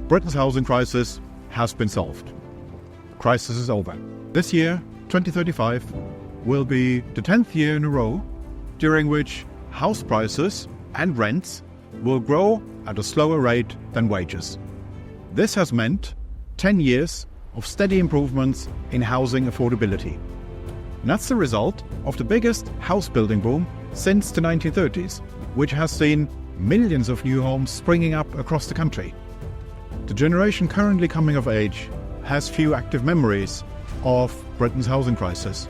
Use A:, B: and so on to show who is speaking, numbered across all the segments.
A: Britain's housing crisis has been solved. The crisis is over. This year, 2035, will be the 10th year in a row during which house prices and rents will grow at a slower rate than wages. This has meant 10 years of steady improvements in housing affordability. And that's the result of the biggest house building boom since the 1930s, which has seen millions of new homes springing up across the country. The generation currently coming of age has few active memories of Britain's housing crisis.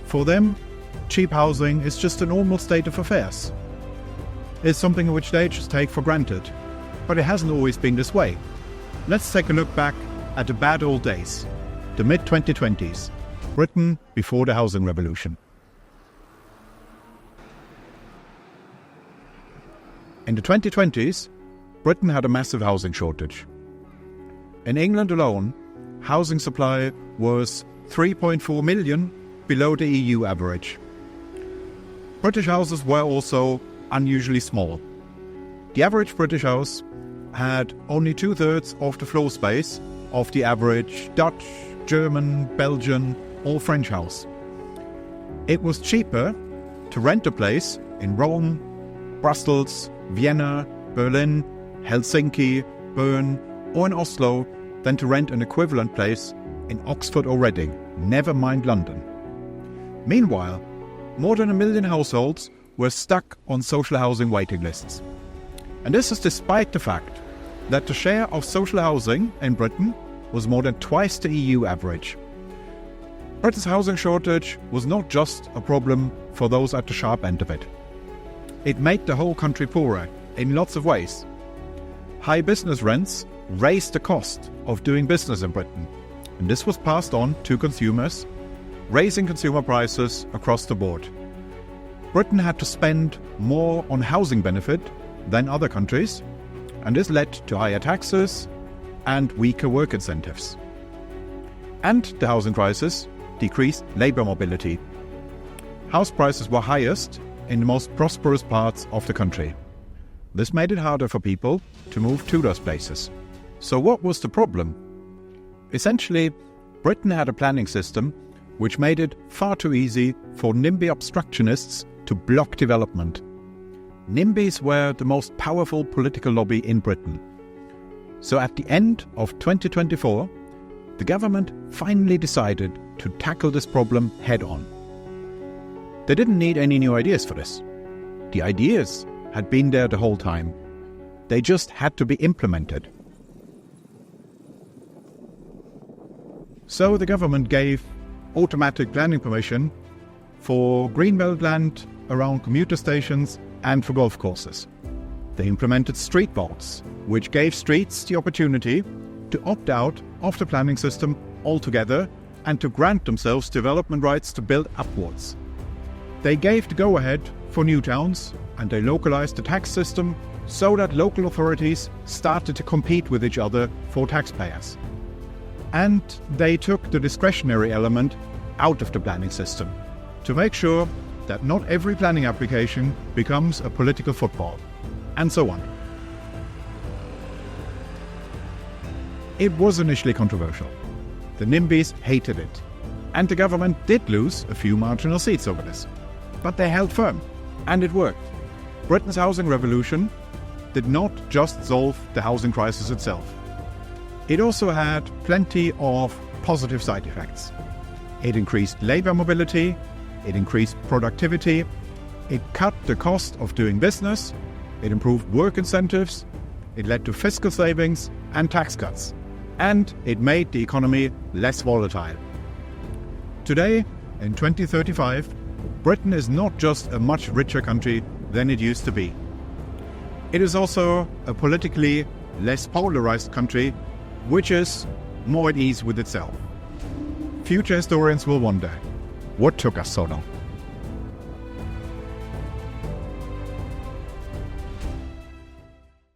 A: For them, cheap housing is just a normal state of affairs. It's something which they just take for granted. But it hasn't always been this way. Let's take a look back at the bad old days, the mid-2020s, Britain before the housing revolution. In the 2020s, Britain had a massive housing shortage. In England alone, housing supply was 3.4 million below the EU average. British houses were also unusually small. The average British house had only 2/3 of the floor space of the average Dutch, German, Belgian or French house. It was cheaper to rent a place in Rome, Brussels, Vienna, Berlin, Helsinki, Bern or in Oslo than to rent an equivalent place in Oxford or Reading, never mind London. Meanwhile, more than 1 million households were stuck on social housing waiting lists. And this is despite the fact that the share of social housing in Britain was more than twice the EU average. Britain's housing shortage was not just a problem for those at the sharp end of it. It made the whole country poorer in lots of ways. High business rents raised the cost of doing business in Britain, and this was passed on to consumers, raising consumer prices across the board. Britain had to spend more on housing benefit than other countries, and this led to higher taxes and weaker work incentives. And the housing crisis decreased labour mobility. House prices were highest in the most prosperous parts of the country. This made it harder for people to move to those places. So what was the problem? Essentially, Britain had a planning system which made it far too easy for NIMBY obstructionists to block development. NIMBYs were the most powerful political lobby in Britain. So at the end of 2024, the government finally decided to tackle this problem head-on. They didn't need any new ideas for this. The ideas had been there the whole time. They just had to be implemented. So the government gave automatic planning permission for greenbelt land around commuter stations and for golf courses. They implemented street vaults, which gave streets the opportunity to opt out of the planning system altogether and to grant themselves development rights to build upwards. They gave the go-ahead for new towns, and they localized the tax system so that local authorities started to compete with each other for taxpayers. And they took the discretionary element out of the planning system to make sure that not every planning application becomes a political football, and so on. It was initially controversial. The NIMBYs hated it, and the government did lose a few marginal seats over this. But they held firm, and it worked. Britain's housing revolution did not just solve the housing crisis itself. It also had plenty of positive side effects. It increased labour mobility, it increased productivity, it cut the cost of doing business, it improved work incentives, it led to fiscal savings and tax cuts, and it made the economy less volatile. Today, in 2035, Britain is not just a much richer country than it used to be. It is also a politically less polarised country, which is more at ease with itself. Future historians will wonder, what took us so long?